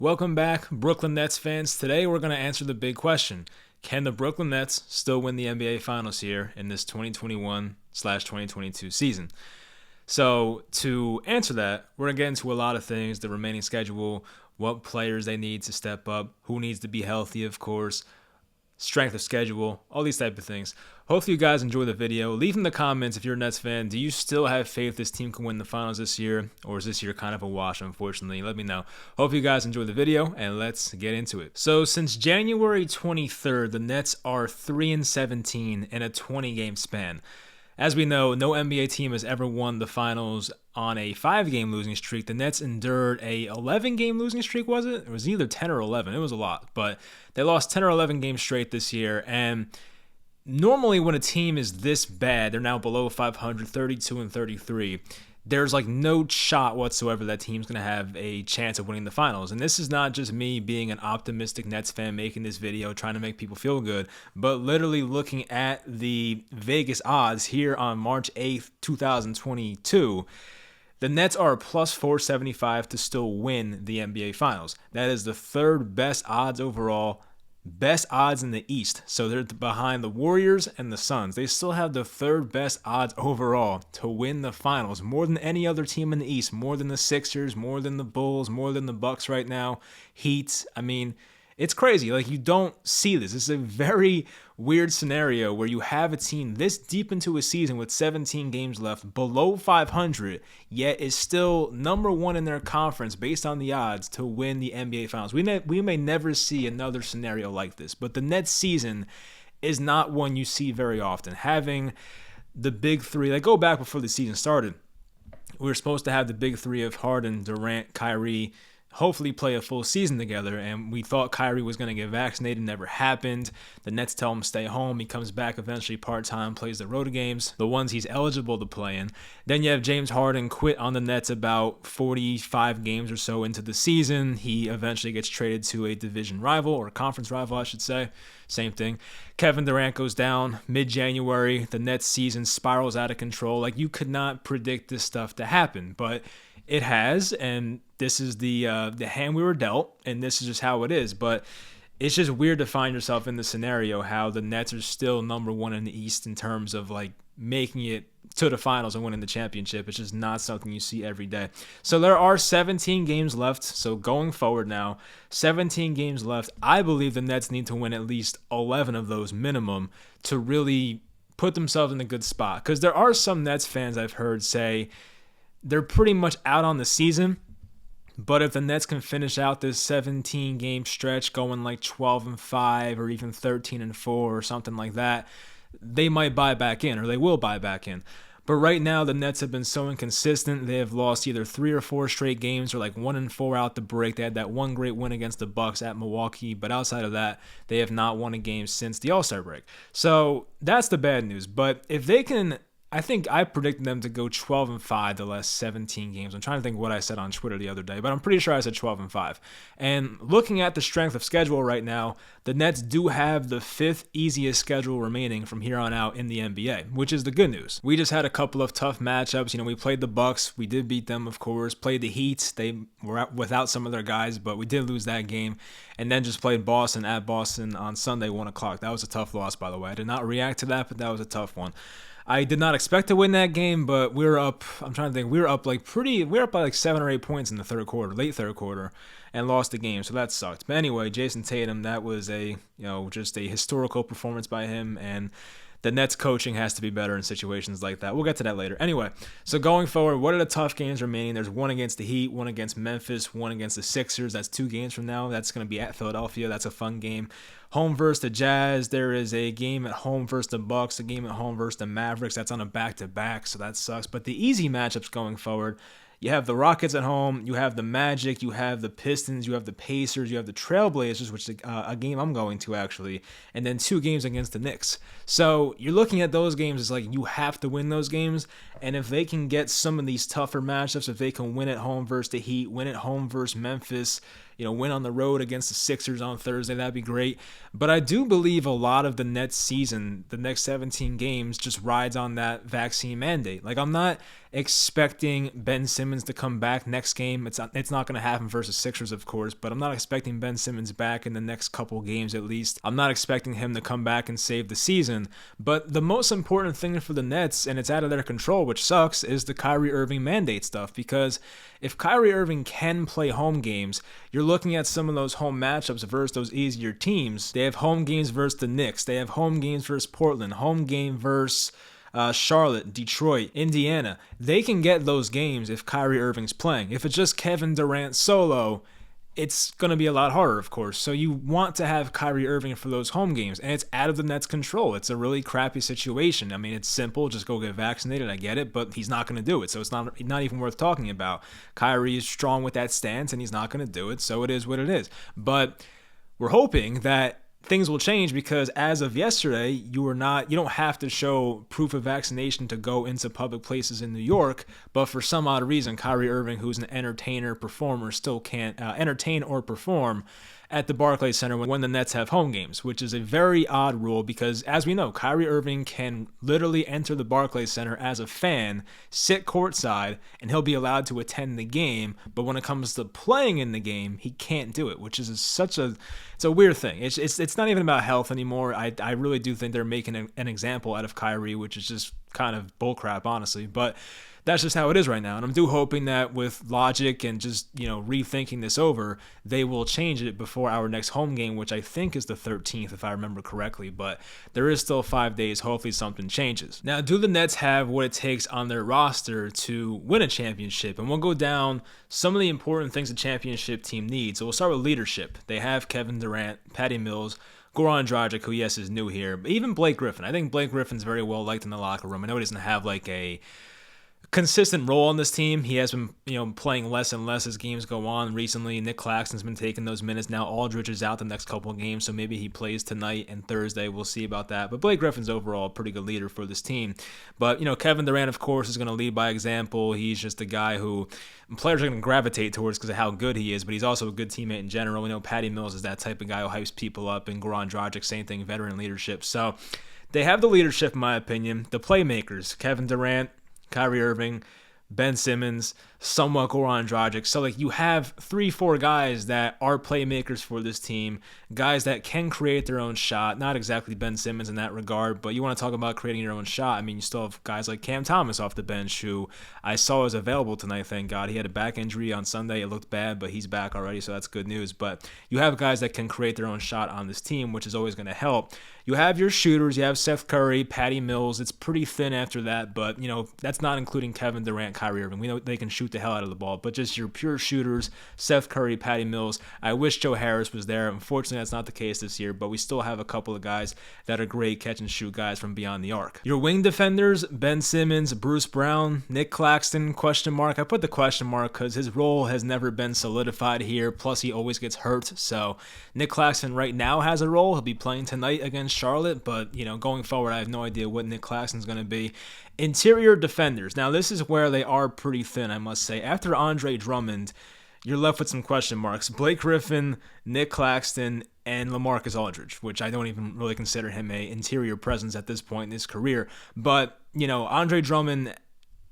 Welcome back, Brooklyn Nets fans. Today we're going to answer the big question. Can the Brooklyn Nets still win the NBA Finals here in this 2021/2022 season? So to answer that, we're going to get into a lot of things, the remaining schedule, what players they need to step up, who needs to be healthy, of course, strength of schedule, all these type of things. Hopefully you guys enjoy the video. Leave in the comments if you're a Nets fan. Do you still have faith this team can win the finals this year? Or is this year kind of a wash, unfortunately? Let me know. Hope you guys enjoy the video, and let's get into it. So since January 23rd, the Nets are 3-17 in a 20-game span. As we know, no NBA team has ever won the finals on a 5-game losing streak. The Nets endured a 11-game losing streak, was it? It was either 10 or 11. It was a lot, but they lost 10 or 11 games straight this year. And normally when a team is this bad, they're now below 500, 32-33. There's like no shot whatsoever that team's going to have a chance of winning the finals. And this is not just me being an optimistic Nets fan making this video trying to make people feel good, but literally looking at the Vegas odds here on March 8th, 2022. The Nets are plus 475 to still win the NBA Finals. That is the third best odds overall. Best odds in the East. So they're behind the Warriors and the Suns. They still have the third best odds overall to win the finals, more than any other team in the East, more than the Sixers, more than the Bulls, more than the Bucks right now, Heat. I mean, it's crazy. Like, you don't see this. This is a very weird scenario where you have a team this deep into a season with 17 games left, below 500, yet is still number one in their conference based on the odds to win the NBA Finals. We may never see another scenario like this, but the Nets season is not one you see very often. Having the big three, like, go back before the season started, we were supposed to have the big three of Harden, Durant, Kyrie, hopefully play a full season together, and we thought Kyrie was going to get vaccinated. Never happened. The Nets tell him stay home. He comes back eventually part-time, plays the road games, the ones he's eligible to play in. Then you have James Harden quit on the Nets about 45 games or so into the season. He eventually gets traded to a division rival, or conference rival, I should say. Same thing. Kevin Durant goes down mid-January. The Nets season spirals out of control. Like, you could not predict this stuff to happen, but it has, and this is the hand we were dealt, and this is just how it is. But it's just weird to find yourself in the scenario how the Nets are still number one in the East in terms of like making it to the finals and winning the championship. It's just not something you see every day. So there are 17 games left. So going forward now, 17 games left. I believe the Nets need to win at least 11 of those minimum to really put themselves in a good spot. Because there are some Nets fans I've heard say they're pretty much out on the season, but if the Nets can finish out this 17-game stretch going like 12-5 or even 13-4 or something like that, they might buy back in, or they will buy back in. But right now, the Nets have been so inconsistent. They have lost either 3 or 4 straight games, or like 1-4 out the break. They had that one great win against the Bucks at Milwaukee, but outside of that, they have not won a game since the All-Star break. So that's the bad news. But if they can, I think I predicted them to go 12-5 the last 17 games. I'm trying to think what I said on Twitter the other day, but I'm pretty sure I said 12-5. And looking at the strength of schedule right now, the Nets do have the 5th easiest schedule remaining from here on out in the NBA, which is the good news. We just had a couple of tough matchups. You know, we played the Bucks. We did beat them, of course. Played the Heat. They were without some of their guys, but we did lose that game. And then just played Boston at Boston on Sunday, 1 o'clock. That was a tough loss, by the way. I did not react to that, but that was a tough one. I did not expect to win that game, but we were up. I'm trying to think. We were up by like 7 or 8 points in the third quarter, late third quarter, and lost the game. So that sucked. But anyway, Jason Tatum, that was just a historical performance by him, and the Nets coaching has to be better in situations like that. We'll get to that later. Anyway, so going forward, what are the tough games remaining? There's one against the Heat, one against Memphis, one against the Sixers. That's 2 games from now. That's going to be at Philadelphia. That's a fun game. Home versus the Jazz. There is a game at home versus the Bucks, a game at home versus the Mavericks. That's on a back-to-back, so that sucks. But the easy matchups going forward, you have the Rockets at home, you have the Magic, you have the Pistons, you have the Pacers, you have the Trailblazers, which is a game I'm going to actually, and then 2 games against the Knicks. So you're looking at those games, it's like you have to win those games, and if they can get some of these tougher matchups, if they can win at home versus the Heat, win at home versus Memphis, win on the road against the Sixers on Thursday. That'd be great. But I do believe a lot of the Nets season, the next 17 games, just rides on that vaccine mandate. Like, I'm not expecting Ben Simmons to come back next game. It's not going to happen versus Sixers, of course, but I'm not expecting Ben Simmons back in the next couple games at least. I'm not expecting him to come back and save the season. But the most important thing for the Nets, and it's out of their control, which sucks, is the Kyrie Irving mandate stuff. Because if Kyrie Irving can play home games, you're looking at some of those home matchups versus those easier teams. They have home games versus the Knicks. They have home games versus Portland. Home game versus Charlotte, Detroit, Indiana. They can get those games if Kyrie Irving's playing. If it's just Kevin Durant solo, it's going to be a lot harder, of course. So you want to have Kyrie Irving for those home games, and it's out of the Nets' control. It's a really crappy situation. I mean, it's simple. Just go get vaccinated. I get it, but he's not going to do it, so it's not even worth talking about. Kyrie is strong with that stance, and he's not going to do it, so it is what it is. But we're hoping that things will change, because as of yesterday, you don't have to show proof of vaccination to go into public places in New York, but for some odd reason, Kyrie Irving, who's an entertainer, performer, still can't entertain or perform at the Barclays Center when the Nets have home games, which is a very odd rule because, as we know, Kyrie Irving can literally enter the Barclays Center as a fan, sit courtside, and he'll be allowed to attend the game, but when it comes to playing in the game, he can't do it, which is it's a weird thing. It's not even about health anymore. I really do think they're making an example out of Kyrie, which is just kind of bullcrap, honestly, but that's just how it is right now. And I'm hoping that with logic and just, rethinking this over, they will change it before our next home game, which I think is the 13th, if I remember correctly. But there is still 5 days. Hopefully something changes. Now, do the Nets have what it takes on their roster to win a championship? And we'll go down some of the important things a championship team needs. So we'll start with leadership. They have Kevin Durant, Patty Mills, Goran Dragic, who, yes, is new here, but even Blake Griffin. I think Blake Griffin's very well liked in the locker room. I know he doesn't have like a consistent role on this team. He has been, playing less and less as games go on recently. Nick Claxton's been taking those minutes. Now Aldridge is out the next couple of games, so maybe he plays tonight and Thursday. We'll see about that. But Blake Griffin's overall a pretty good leader for this team. But, Kevin Durant, of course, is going to lead by example. He's just a guy who players are going to gravitate towards because of how good he is, but he's also a good teammate in general. We know Patty Mills is that type of guy who hypes people up, and Goran Dragic, same thing, veteran leadership. So they have the leadership, in my opinion. The playmakers, Kevin Durant, Kyrie Irving, Ben Simmons, somewhat Goran Dragic. So, you have 3-4 guys that are playmakers for this team, guys that can create their own shot. Not exactly Ben Simmons in that regard, but you want to talk about creating your own shot. I mean, you still have guys like Cam Thomas off the bench, who I saw is available tonight, thank God. He had a back injury on Sunday. It looked bad, but he's back already, so that's good news. But you have guys that can create their own shot on this team, which is always going to help. You have your shooters. You have Seth Curry, Patty Mills. It's pretty thin after that, but, that's not including Kevin Durant, Kyrie Irving. We know they can shoot the hell out of the ball, but just your pure shooters, Seth Curry, Patty Mills. I wish Joe Harris was there. Unfortunately, that's not the case this year, but we still have a couple of guys that are great catch-and-shoot guys from beyond the arc. Your wing defenders, Ben Simmons, Bruce Brown, Nick Claxton, question mark. I put the question mark because his role has never been solidified here, plus he always gets hurt, so Nick Claxton right now has a role. He'll be playing tonight against Charlotte, but, going forward, I have no idea what Nick Claxton's going to be. Interior defenders. Now, this is where they are pretty thin, I must say. After Andre Drummond, you're left with some question marks. Blake Griffin, Nick Claxton, and LaMarcus Aldridge, which I don't even really consider him a interior presence at this point in his career. But, Andre Drummond,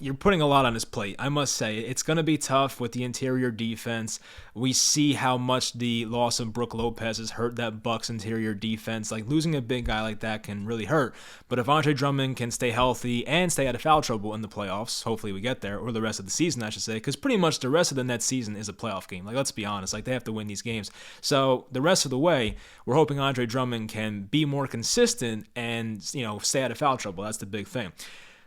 you're putting a lot on his plate, I must say. It's going to be tough with the interior defense. We see how much the loss of Brook Lopez has hurt that Bucks interior defense. Losing a big guy like that can really hurt. But if Andre Drummond can stay healthy and stay out of foul trouble in the playoffs, hopefully we get there, or the rest of the season, I should say, because pretty much the rest of the Nets season is a playoff game. Let's be honest. They have to win these games. So the rest of the way, we're hoping Andre Drummond can be more consistent and, stay out of foul trouble. That's the big thing.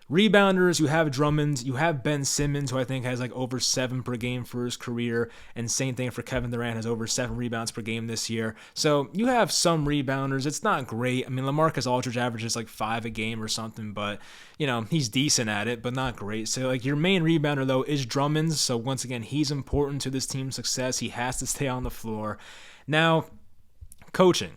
Rebounders, you have Drummond, you have Ben Simmons, who I think has over 7 per game for his career, and same thing for Kevin Durant, has over 7 rebounds per game this year. So you have some rebounders. It's not great. I mean, LaMarcus Aldridge averages 5 a game or something, but, he's decent at it, but not great. So, your main rebounder, though, is Drummond. So, once again, he's important to this team's success. He has to stay on the floor. Now, coaching.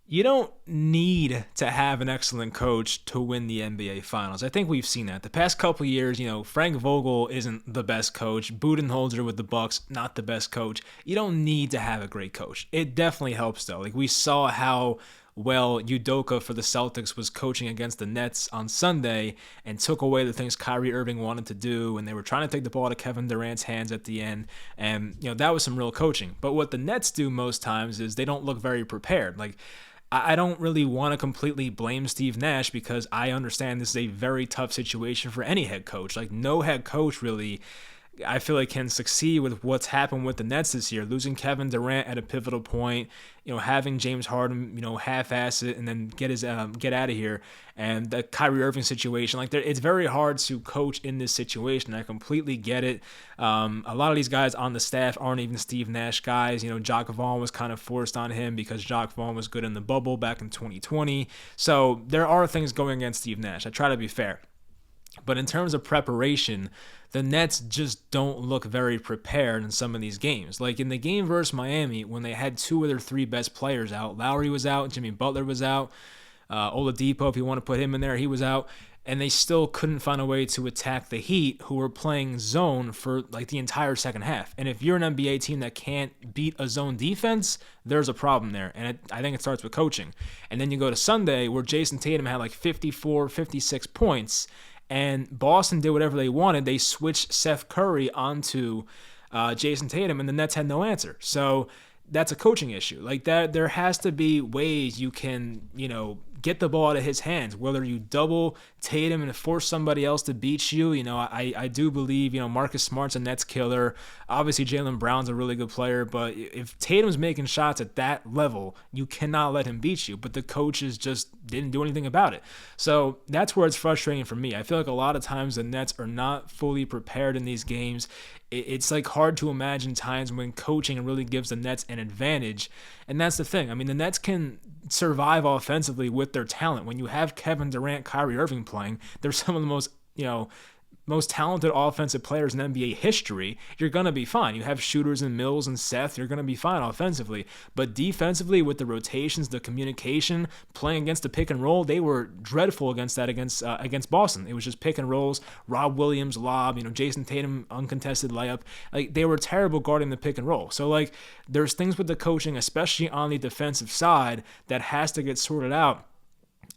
You don't need to have an excellent coach to win the NBA Finals. I think we've seen that. The past couple of years, Frank Vogel isn't the best coach. Budenholzer with the Bucks, not the best coach. You don't need to have a great coach. It definitely helps though. Like we saw how well Udoka for the Celtics was coaching against the Nets on Sunday and took away the things Kyrie Irving wanted to do, and they were trying to take the ball to Kevin Durant's hands at the end, and that was some real coaching. But what the Nets do most times is they don't look very prepared. Like I don't really want to completely blame Steve Nash because I understand this is a very tough situation for any head coach. Like no head coach really, I feel like, can succeed with what's happened with the Nets this year. Losing Kevin Durant at a pivotal point, having James Harden, half-ass it and then get out of here, and the Kyrie Irving situation. Like, it's very hard to coach in this situation. I completely get it. A lot of these guys on the staff aren't even Steve Nash guys. Jacques Vaughn was kind of forced on him because Jacques Vaughn was good in the bubble back in 2020. So there are things going against Steve Nash. I try to be fair. But in terms of preparation, the Nets just don't look very prepared in some of these games. Like in the game versus Miami, when they had two of their three best players out, Lowry was out, Jimmy Butler was out, Oladipo, if you want to put him in there, he was out, and they still couldn't find a way to attack the Heat, who were playing zone for like the entire second half. And if you're an NBA team that can't beat a zone defense, there's a problem there. And I think it starts with coaching. And then you go to Sunday, where Jason Tatum had like 54, 56 points, and Boston did whatever they wanted. They switched Seth Curry onto Jason Tatum, and the Nets had no answer. So that's a coaching issue. Like that, there has to be ways you can, get the ball out of his hands. Whether you double Tatum and force somebody else to beat you, I do believe, Marcus Smart's a Nets killer. Obviously, Jaylen Brown's a really good player, but if Tatum's making shots at that level, you cannot let him beat you. But the coaches just didn't do anything about it. So that's where it's frustrating for me. I feel like a lot of times the Nets are not fully prepared in these games. It's like hard to imagine times when coaching really gives the Nets an advantage. And that's the thing. I mean, the Nets can survive offensively with their talent. When you have Kevin Durant, Kyrie Irving playing, they're some of the most talented offensive players in NBA history. You're going to be fine. You have shooters in Mills and Seth. You're going to be fine offensively. But defensively, with the rotations, the communication, playing against the pick and roll, they were dreadful against that against Boston. It was just pick and rolls, Rob Williams lob, Jason Tatum uncontested layup. Like, they were terrible guarding the pick and roll. So, like, there's things with the coaching, especially on the defensive side, that has to get sorted out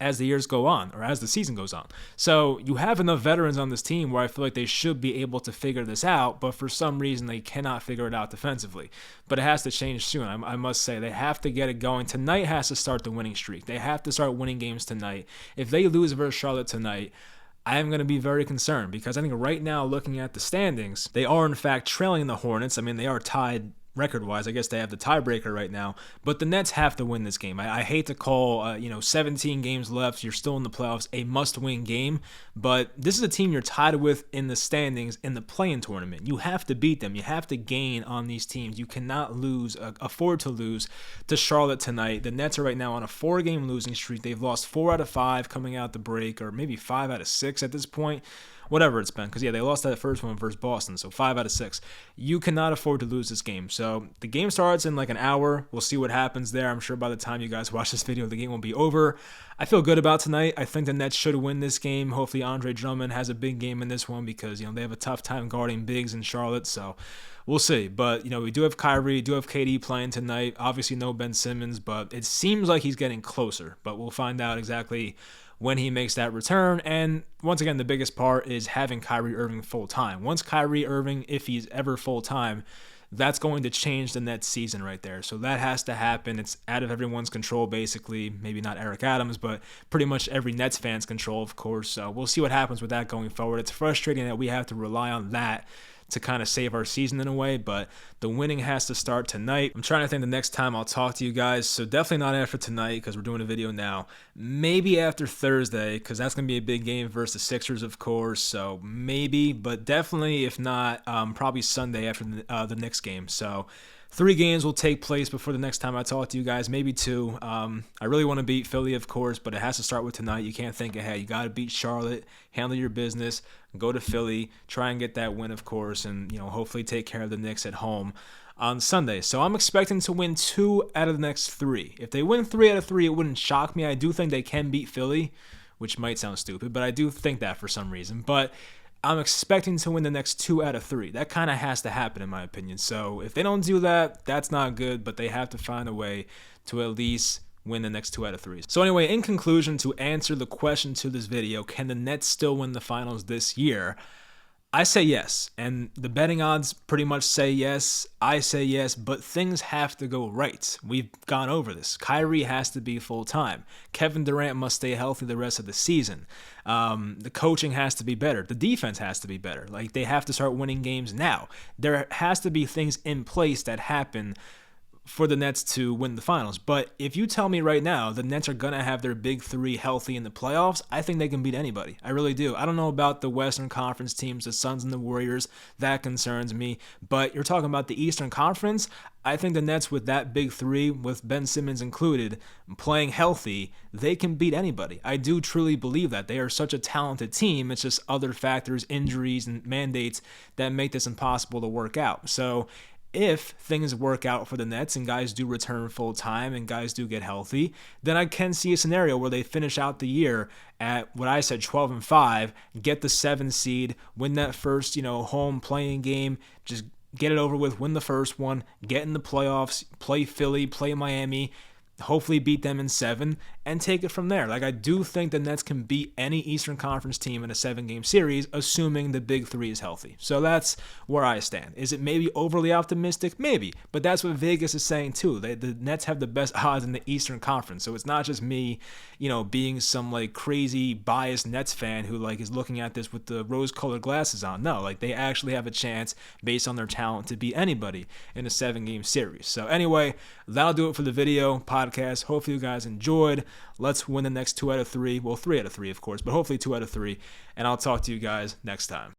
as the years go on, or as the season goes on. So you have enough veterans on this team where I feel like they should be able to figure this out, but for some reason they cannot figure it out defensively. But it has to change soon. I must say, they have to get it going. Tonight has to start the winning streak. They have to start winning games tonight. If they lose versus Charlotte tonight, I am going to be very concerned, because I think right now, looking at the standings, they are in fact trailing the Hornets. I mean, they are tied record-wise. I guess they have the tiebreaker right now, but the Nets have to win this game. I hate to call 17 games left, you're still in the playoffs, a must-win game, but this is a team you're tied with in the standings in the play-in tournament. You have to beat them. You have to gain on these teams. You cannot afford to lose to Charlotte tonight. The Nets are right now on a 4-game losing streak. They've lost 4 out of 5 coming out the break, or maybe 5 out of 6 at this point. Whatever it's been, because they lost that first one versus Boston, so 5 out of 6. You cannot afford to lose this game. So the game starts in like an hour. We'll see what happens there. I'm sure by the time you guys watch this video, the game will be over. I feel good about tonight. I think the Nets should win this game. Hopefully Andre Drummond has a big game in this one, because they have a tough time guarding bigs in Charlotte, so we'll see. But we do have Kyrie, do have KD playing tonight. Obviously no Ben Simmons, but it seems like he's getting closer. But we'll find out exactly when he makes that return. And once again, the biggest part is having Kyrie Irving full-time. Once Kyrie Irving, if he's ever full-time, that's going to change the Nets season right there. So that has to happen. It's out of everyone's control, basically. Maybe not Eric Adams, but pretty much every Nets fan's control, of course. So we'll see what happens with that going forward. It's frustrating that we have to rely on that to kind of save our season in a way, but the winning has to start tonight. I'm trying to think the next time I'll talk to you guys, so definitely not after tonight, because we're doing a video now. Maybe after Thursday, because that's going to be a big game versus the Sixers, of course, so maybe, but definitely, if not, probably Sunday after the Knicks game. So 3 games will take place before the next time I talk to you guys, maybe 2. I really want to beat Philly, of course, but it has to start with tonight. You can't think ahead. You got to beat Charlotte, handle your business, go to Philly, try and get that win, of course, and hopefully take care of the Knicks at home on Sunday. So I'm expecting to win 2 out of the next 3. If they win 3 out of 3, it wouldn't shock me. I do think they can beat Philly, which might sound stupid, but I do think that for some reason. But I'm expecting to win the next 2 out of 3. That kind of has to happen, in my opinion. So if they don't do that, that's not good, but they have to find a way to at least win the next 2 out of 3. So anyway, in conclusion, to answer the question to this video, can the Nets still win the finals this year? I say yes, and the betting odds pretty much say yes. I say yes, but things have to go right. We've gone over this. Kyrie has to be full-time. Kevin Durant must stay healthy the rest of the season. The coaching has to be better. The defense has to be better. Like, they have to start winning games now. There has to be things in place that happen for the Nets to win the finals. But if you tell me right now the Nets are going to have their big 3 healthy in the playoffs, I think they can beat anybody. I really do. I don't know about the Western Conference teams, the Suns and the Warriors. That concerns me. But you're talking about the Eastern Conference. I think the Nets, with that big 3, with Ben Simmons included, playing healthy, they can beat anybody. I do truly believe that. They are such a talented team. It's just other factors, injuries, and mandates that make this impossible to work out. So if things work out for the Nets and guys do return full time and guys do get healthy, then I can see a scenario where they finish out the year at what I said, 12-5, get the 7 seed, win that first, home playing game, just get it over with, win the first one, get in the playoffs, play Philly, play Miami, hopefully beat them in 7, and take it from there. Like, I do think the Nets can beat any Eastern Conference team in a 7-game series, assuming the big 3 is healthy. So that's where I stand. Is it maybe overly optimistic? Maybe. But that's what Vegas is saying too. The Nets have the best odds in the Eastern Conference. So it's not just me, being some like crazy biased Nets fan who like is looking at this with the rose-colored glasses on. No, like they actually have a chance based on their talent to beat anybody in a 7-game series. So anyway, that'll do it for the video podcast. Hopefully you guys enjoyed. Let's win the next 2 out of 3. Well, 3 out of 3, of course, but hopefully 2 out of 3. And I'll talk to you guys next time.